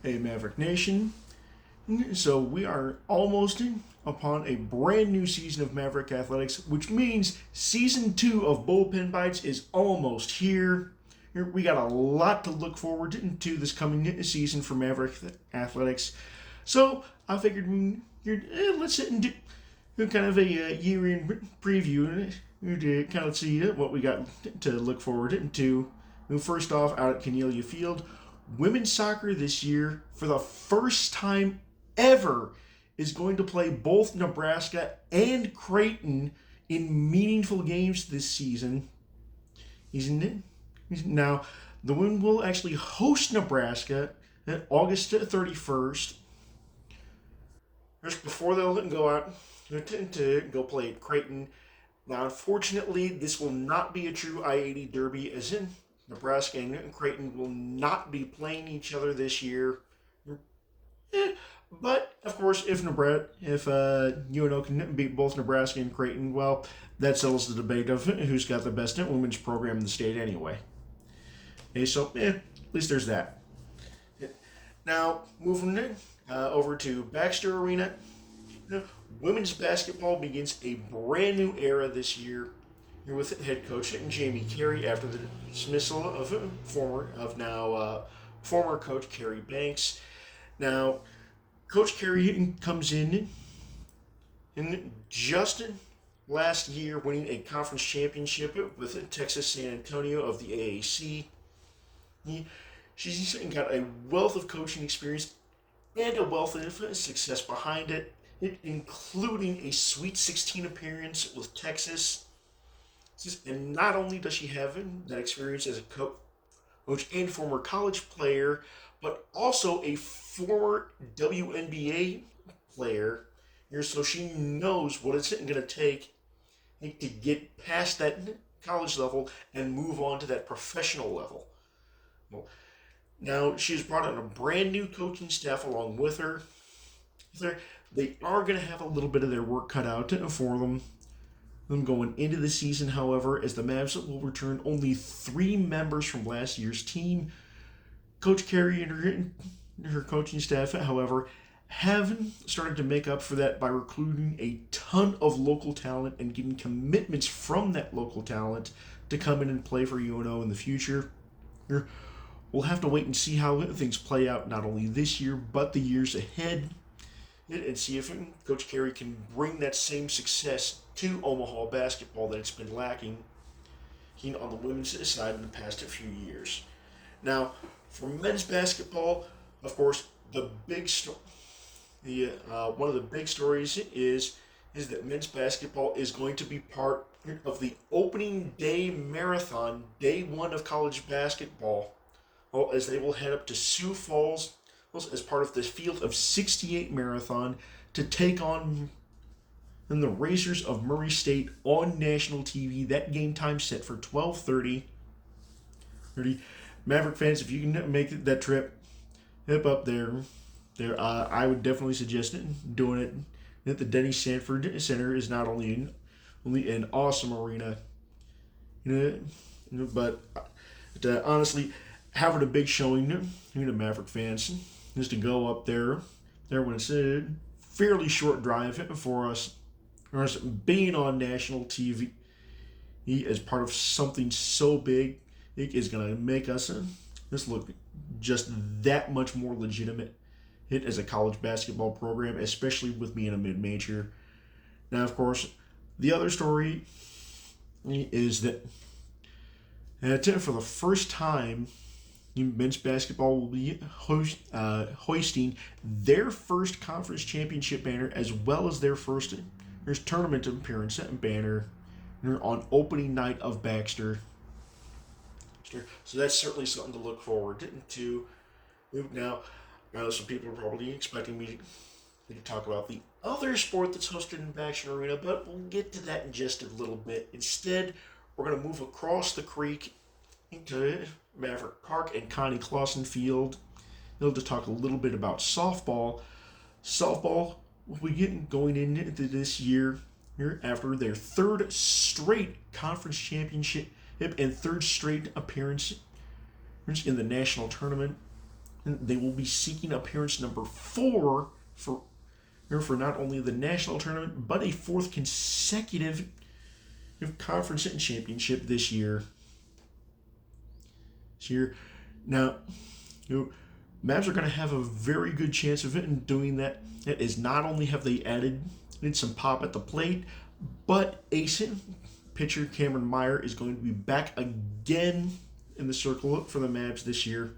Hey, Maverick Nation. So, we are almost upon a brand new season of Maverick Athletics, which means season 2 of Bullpen Bites is almost here. We got a lot to look forward to this coming season for Maverick Athletics. So, I figured let's sit and do kind of a year-end preview to kind of see what we got to look forward to. First off, out at Cornelia Field, women's soccer this year, for the first time ever, is going to play both Nebraska and Creighton in meaningful games this season. Now, the women will actually host Nebraska on August 31st. Just before they'll go out to go play at Creighton. Now, unfortunately, this will not be a true I-80 derby, as in Nebraska and Creighton will not be playing each other this year. But of course, if UNO can beat both Nebraska and Creighton, well, that settles the debate of who's got the best women's program in the state anyway. Okay, so at least there's that. Now, moving over to Baxter Arena, women's basketball begins a brand new era this year with head coach Jamie Carey after the dismissal of former coach Carey Banks. Now, Coach Carey comes in just last year, winning a conference championship with Texas San Antonio of the AAC. She's got a wealth of coaching experience and a wealth of success behind it, including a Sweet 16 appearance with Texas. And not only does she have that experience as a coach and former college player, but also a former WNBA player. So she knows what it's going to take to get past that college level and move on to that professional level. Well, now, she has brought in a brand new coaching staff along with her. They are going to have a little bit of their work cut out for them going into the season, however, as the Mavs will return only 3 members from last year's team. Coach Carey and her coaching staff, however, have started to make up for that by recruiting a ton of local talent and getting commitments from that local talent to come in and play for UNO in the future. We'll have to wait and see how things play out not only this year, but the years ahead, and see if Coach Carey can bring that same success to Omaha basketball that it's been lacking on the women's side in the past few years. Now, for men's basketball, of course, one of the big stories is that men's basketball is going to be part of the opening day marathon, day 1 of college basketball, as they will head up to Sioux Falls as part of the Field of 68 marathon to take on the Razors of Murray State on national TV. That game time set for 12:30. Maverick fans, if you can make that trip, hip up there. I would definitely suggest doing it. The Denny Sanford Center is not only an awesome arena, but honestly, having a big showing, Maverick fans, is to go up there when it's a fairly short drive for us being on national TV as part of something so big. It is going to make us just look just that much more legitimate as a college basketball program, especially with being a mid-major. Now, of course, the other story is that for the first time, men's basketball will be hoisting their first conference championship banner as well as their first tournament appearance banner on opening night of Baxter. So that's certainly something to look forward to. Now, some people are probably expecting me to talk about the other sport that's hosted in Baxter Arena, but we'll get to that in just a little bit. Instead, we're going to move across the creek into Maverick Park and Connie Clausen Field. They'll just talk a little bit about softball. Softball will be going into this year after their 3rd straight conference championship and 3rd straight appearance in the national tournament. they will be seeking appearance number 4 for not only the national tournament, but a 4th consecutive conference and championship this year. Now, Mavs are going to have a very good chance of it in doing that. It is not only have they added some pop at the plate, but ace pitcher Cameron Meyer is going to be back again in the circle for the Mavs this year.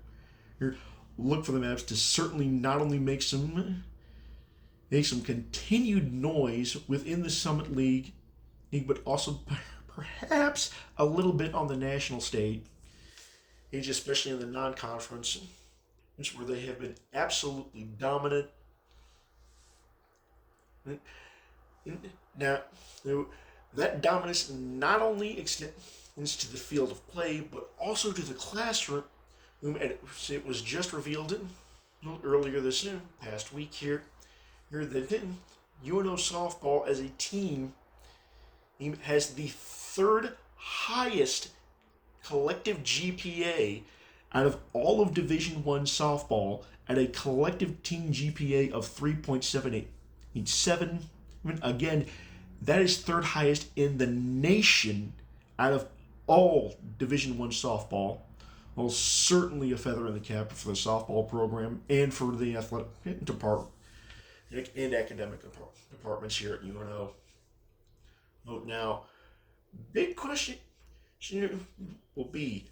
Look for the Mavs to certainly not only make some continued noise within the Summit League, but also perhaps a little bit on the national stage, especially in the non-conference, where they have been absolutely dominant. Now, that dominance not only extends to the field of play, but also to the classroom. And it was just revealed earlier this past week here that UNO softball as a team has the 3rd highest collective GPA out of all of Division I softball at a collective team GPA of 3.78. Again, that is 3rd highest in the nation out of all Division I softball. Well, certainly a feather in the cap for the softball program and for the athletic department and academic departments here at UNO. Now, big question will be,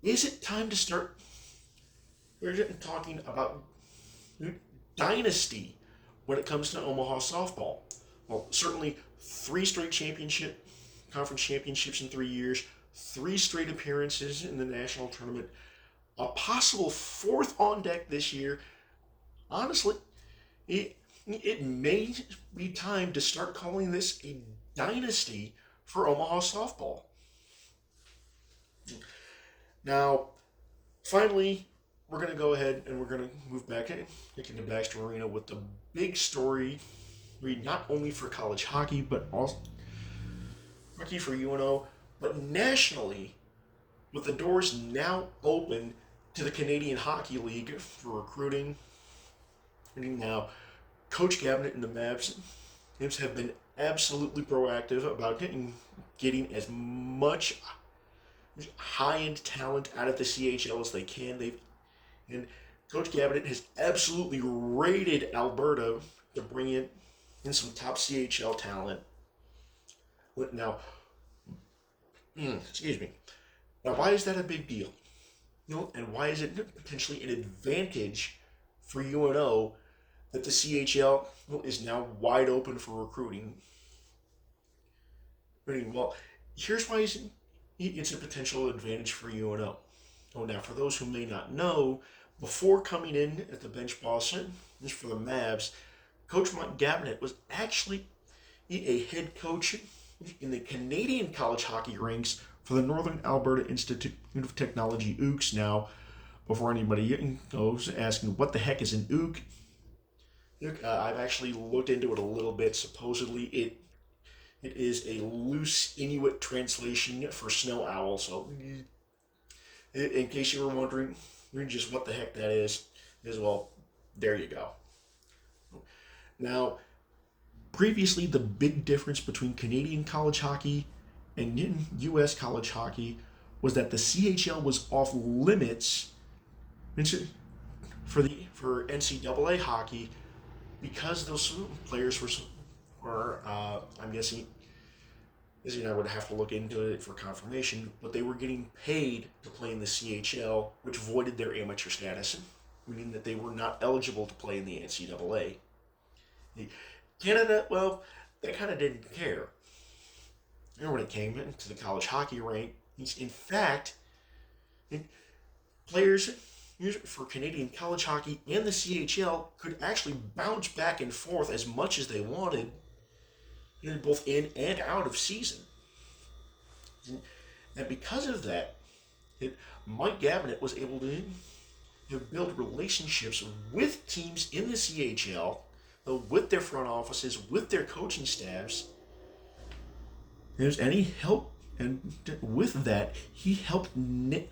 is it time to start talking about dynasty when it comes to Omaha softball? Well, certainly 3 straight conference championships in 3 years, 3 straight appearances in the national tournament, a possible 4th on deck this year. Honestly, it may be time to start calling this a dynasty for Omaha softball. Now, finally, we're going to go ahead and we're going to move back into Baxter Arena with the big story, not only for college hockey, but also hockey for UNO, but nationally, with the doors now open to the Canadian Hockey League for recruiting. Now, Coach Gabinet and the Mavs have been absolutely proactive about getting as much high-end talent out of the CHL as they can. And Coach Gabinet has absolutely raided Alberta to bring in some top CHL talent. Now, excuse me. Now, why is that a big deal? And why is it potentially an advantage for UNO that the CHL is now wide open for recruiting? Well, here's why it's a potential advantage for UNO. Now, for those who may not know, before coming in at the bench boss for the Mavs, Coach Mike Gabinet was actually a head coach in the Canadian college hockey ranks for the Northern Alberta Institute of Technology, OOCS. Now, before anybody goes asking what the heck is an OOC, I've actually looked into it a little bit. Supposedly, it is a loose Inuit translation for snow owl. So, in case you were wondering just what the heck that is, well, there you go. Now, previously, the big difference between Canadian college hockey and U.S. college hockey was that the CHL was off limits for NCAA hockey because those players were I'm guessing I would have to look into it for confirmation, but they were getting paid to play in the CHL, which voided their amateur status, meaning that they were not eligible to play in the NCAA. Canada, well, they kind of didn't care. When it came to the college hockey rank, in fact, players for Canadian college hockey and the CHL could actually bounce back and forth as much as they wanted, both in and out of season. And because of that, Mike Gabinet was able to build relationships with teams in the CHL, with their front offices, with their coaching staffs. And he helped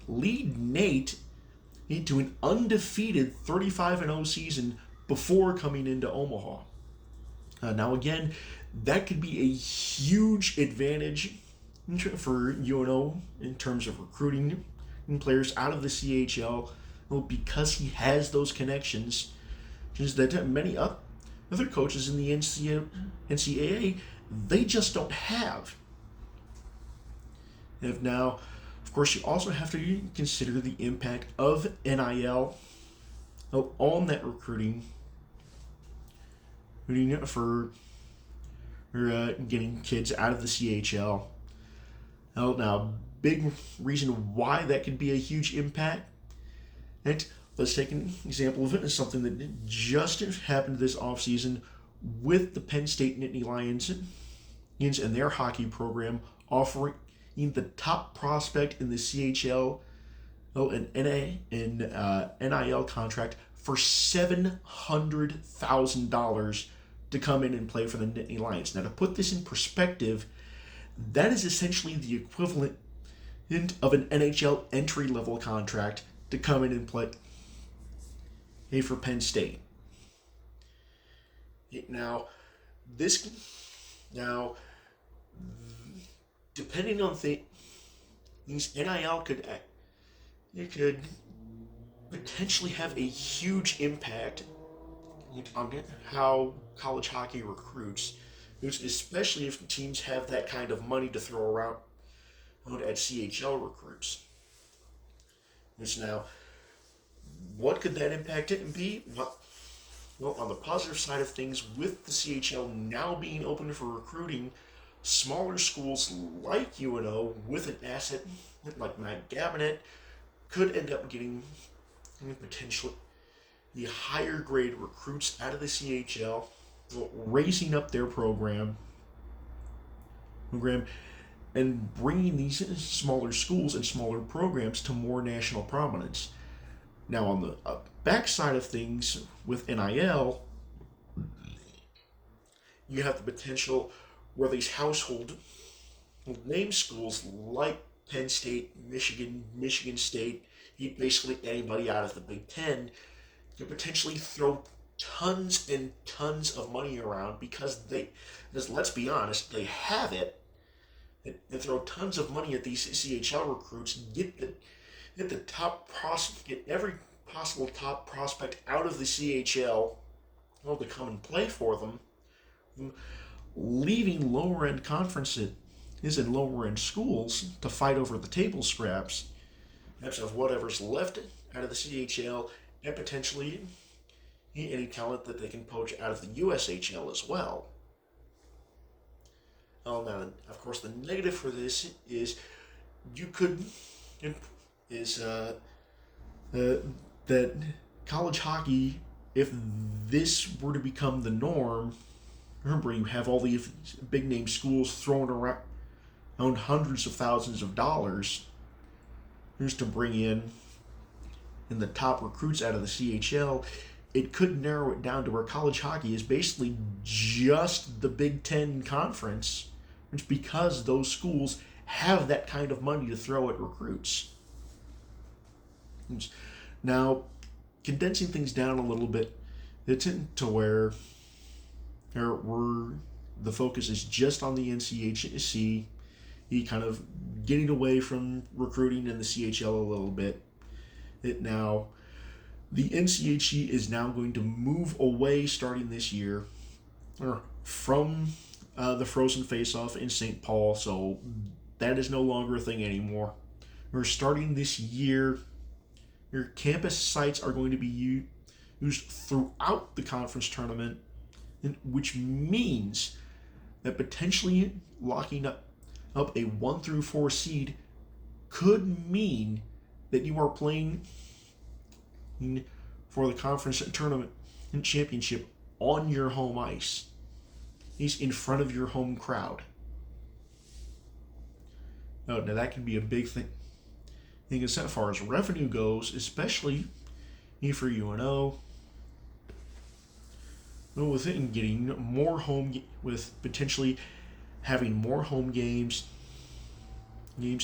lead Nate to an undefeated 35-0 season before coming into Omaha. Now, again, that could be a huge advantage for UNO in terms of recruiting players out of the CHL, because he has those connections that many other coaches in the NCAA, they just don't have. And now, of course, you also have to consider the impact of NIL on that recruiting for getting kids out of the CHL. Now, big reason why that could be a huge impact. And let's take an example of it as something that just happened this offseason with the Penn State Nittany Lions and their hockey program offering the top prospect in the CHL an NIL contract for $700,000 to come in and play for the Nittany Lions. Now, to put this in perspective, that is essentially the equivalent of an NHL entry-level contract to come in and play for Penn State. Now, depending on things, NIL could potentially have a huge impact on how college hockey recruits, especially if teams have that kind of money to throw around at CHL recruits. Now, what could that impact it be? Well, on the positive side of things, with the CHL now being open for recruiting, smaller schools like UNO with an asset like Matt Gabinet could end up getting potentially the higher grade recruits out of the CHL, raising up their program, and bringing these smaller schools and smaller programs to more national prominence. Now, on the backside of things with NIL, you have the potential where these household name schools like Penn State, Michigan State, basically anybody out of the Big Ten, could potentially throw tons and tons of money around because let's be honest, they have it, and throw tons of money at these CHL recruits, get every possible top prospect out of the CHL, to come and play for them, leaving lower end conferences and lower end schools to fight over the table scraps of whatever's left out of the CHL, and potentially any talent that they can poach out of the USHL as well. Now, of course, the negative for this is that college hockey, if this were to become the norm, remember you have all these big name schools throwing around hundreds of thousands of dollars just to bring in the top recruits out of the CHL, it could narrow it down to where college hockey is basically just the Big Ten Conference, because those schools have that kind of money to throw at recruits. Now, condensing things down a little bit, it's into where the focus is just on the NCHC, kind of getting away from recruiting in the CHL a little bit. Now, the NCHC is now going to move away starting this year from the Frozen Face-Off in St. Paul, so that is no longer a thing anymore. We're starting this year. Your campus sites are going to be used throughout the conference tournament, which means that potentially locking up a 1 through 4 seed could mean that you are playing for the conference tournament and championship on your home ice. He's in front of your home crowd. Now that can be a big thing. I think as far as revenue goes, especially for UNO, with it and getting more with potentially having more home games,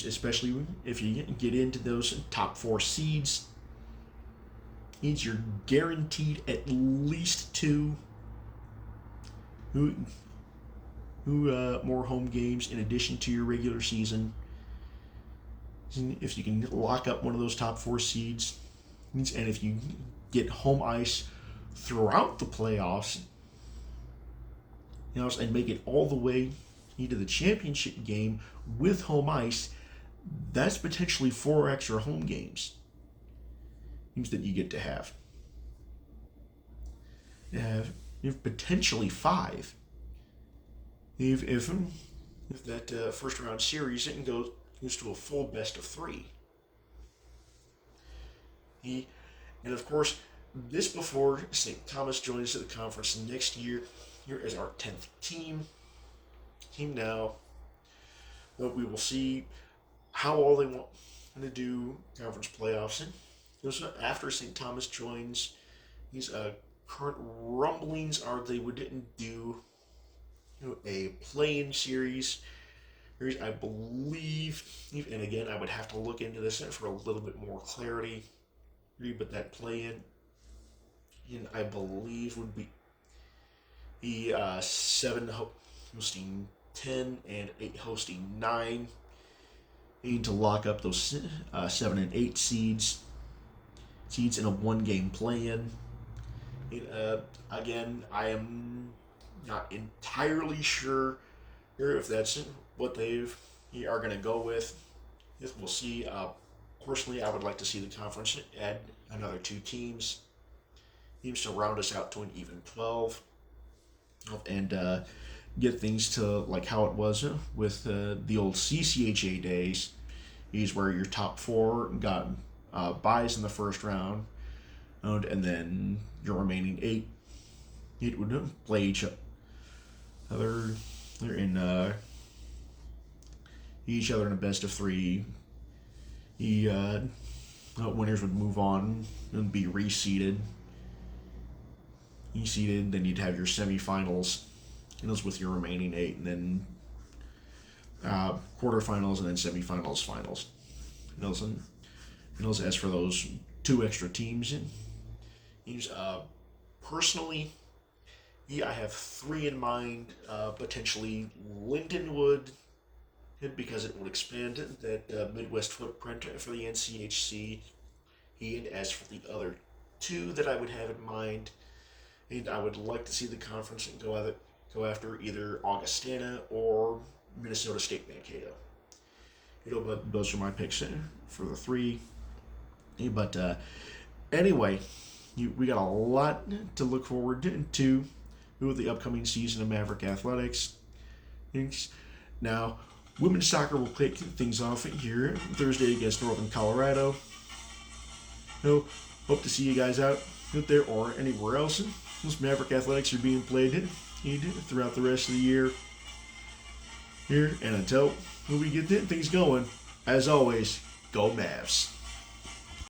especially if you get into those top 4 seeds, means you're guaranteed at least two more home games in addition to your regular season. If you can lock up one of those top four seeds, and if you get home ice throughout the playoffs, and make it all the way into the championship game with home ice, that's potentially 4 extra home games that you get to have. If potentially 5. If that first round series goes to a full best of 3. And of course, this before St. Thomas joins the conference next year. Here is our 10th team now. But we will see how all they want to do conference playoffs. And after St. Thomas joins, these current rumblings are they wouldn't do a play-in series. I believe, and again, I would have to look into this for a little bit more clarity. But that play-in, I believe, would be 7 hosting 10 and 8 hosting 9. You need to lock up those 7 and 8 seeds in a 1-game play-in. Again, I am not entirely sure if that's what they are going to go with. We'll see. Personally, I would like to see the conference add another 2 teams to round us out to an even 12, and get things to like how it was with the old CCHA days. Is where your top 4 got buys in the first round, and then your remaining 8 would play each other in a best of 3. Winners would move on and be reseeded. Then you'd have your semifinals, with your remaining 8, and then quarterfinals, and then semifinals, finals. As for those 2 extra teams, personally, I have 3 in mind. Potentially Lindenwood, because it will expand that Midwest footprint for the NCHC. And as for the other 2 that I would have in mind, and I would like to see the conference go after either Augustana or Minnesota State Mankato. But those are my picks for the 3. But anyway, we got a lot to look forward to with the upcoming season of Maverick Athletics. Now, women's soccer will kick things off here Thursday against Northern Colorado. Hope to see you guys out there or anywhere else. Those Maverick Athletics are being played throughout the rest of the year. And until we get things going, as always, go Mavs.